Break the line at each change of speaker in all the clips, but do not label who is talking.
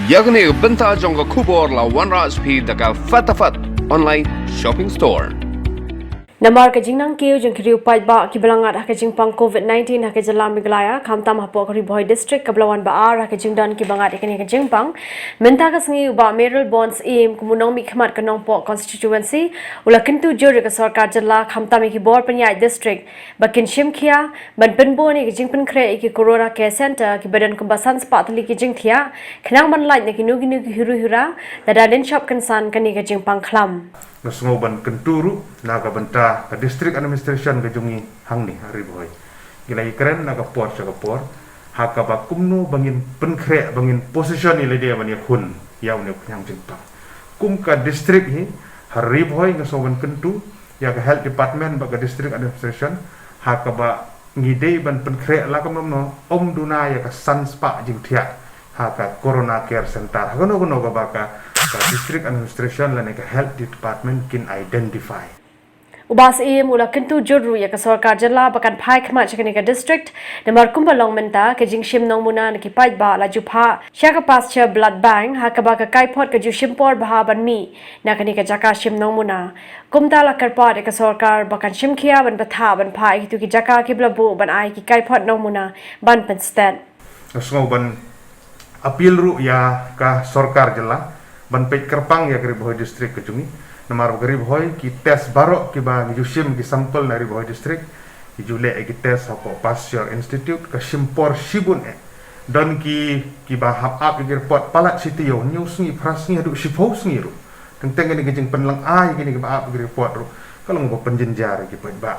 Yagni benta jongga kubor la wanra speed daga fatafat online shopping store.
Namar ka jingnang kiu jeng kriu pai ba ki belangat ha ka jingpang COVID-19 ha ka jalam miglaya khamtam ha po kri boy district kablawan ba ar ha ka jingdan ki bangat ikani ka jingpang menta ka sngi ba meral bonds im kumunong mi khmat ka nong po constituency ula kintu jor ka sarkar jalla khamtam ki bor panyai district bakin shimkhia ban penbo ni ki jingpen kre ki corona care center ki badan kumbasan spatli ki jingthia khnang ban lai ni ki nugi ki hiru hira dadalin shop kansan kani ka jingpang khlam
Nasungoban kenturu naga benta ka district administration ka jungi hangni hari boy gilai keren naga port sa kapor haka ba kumno bangin penkre bangin position ile dia mani kun yaw ne yang jingpa kum ka district hi hari boy ngasoban kentu ya ka health department ba ka district administration haka ba ngidei ban penkre la kam no duna ya ka sanspa jingthia haka corona care center hagono gono ga ba ka district administration la ka health department kin identify
ubas im ula kintu jurru ya ka sarkar jalla bakan phai khma chakani ka district namar kumbalong menta ke jingshim nong muna ki pai ba la jupha shaka pasture blood bank ha ka ba ka kai phot ka jushim por bha ban mi na kani ka jaka shim nong muna kumta la karpa ka sarkar bakan shimkhia ban patha ban phai tu ki jaka ki blabu ban ai ki kai phot nong muna ban pen stand
asngo ban appeal ru ya ka sarkar jalla ban pek kerpang ya Garib Boy district ke jungi namar Garib Boy ki test barok ki ba jushim ki sampel dari Boy district ki jule ki test apa Pasteur Institute ke simpor sibun don ki ba hap up ki report palat city yo news ni pras ni adu sipau ni ru teng ni gejeng penlang ai ki ni ba up ki report ru kalau ngo penjenjar ki ba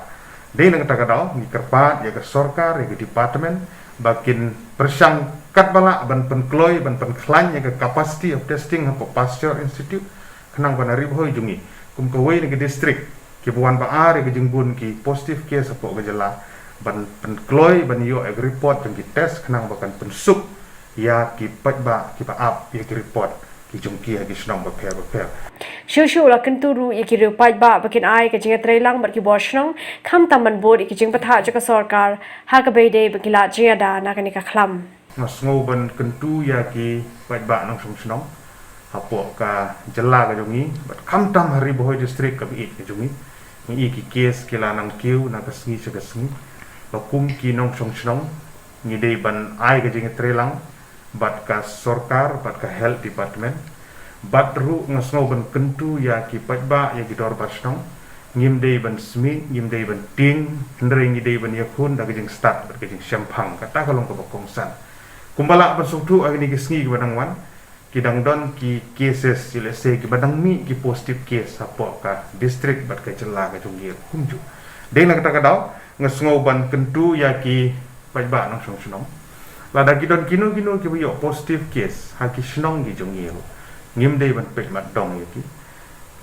de nang ta kadau ni kerpat ya ke sarkar ya ke department bakin persang kat bala ban penkloy ban penklan ya ke capacity of testing apa Pasteur Institute kenang ban hari boy jungi kum kawai ni ke district ki buan ba are ke jengbun ki positive case apa gejala ban penkloy ban yo ag report jeng ki test kenang bakan pensuk ya ki pat ba ki pa up ya ki report ki jungki ya ki snong ba per
Shushu la kenturu iki ru pai ba bakin ai ka jinga trailang bar ki boshnong kham taman bod iki jing patha jaka sarkar ha ka beide bakila jinga da na kani ka khlam
Nasungoban kentu ya ki pai ba nong snong apo ka jela ka jungi bat kham tam hari boy district ka bi ka jungi ni ki case kila nang kiu na ka sngi sa sngi bakum ki nong snong ni dei ban ai ka jinga trailang bat ka sarkar bat ka health department bat ru ngasngoban kentu ya ki pai ba ya ki dor bat snong ngim dei ban smi ngim dei ban ting ndring dei ban ya khun da ka jing start bat ka jing syampang kata kalong ka kongsan kumbala bersungtu agni kisngi ki badang wan kidang don ki cases sile se ki badang mi ki positive case apo ka district bat ka jela ka junggir kumju deng na kata kadau ngasngoban kentu ya ki pai ba nang snong lada ki don kino ki yo positive case ha ki snong ki junggir ngim dei ban pek mat dong ya ki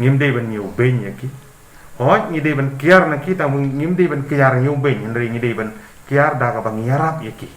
ngim dei ban yu ben ya ki hoi ngi dei ban kiar na ki ta ngim dei ban kiar yu ben ndri ngi dei ban kiar da ka bang yarap ya ki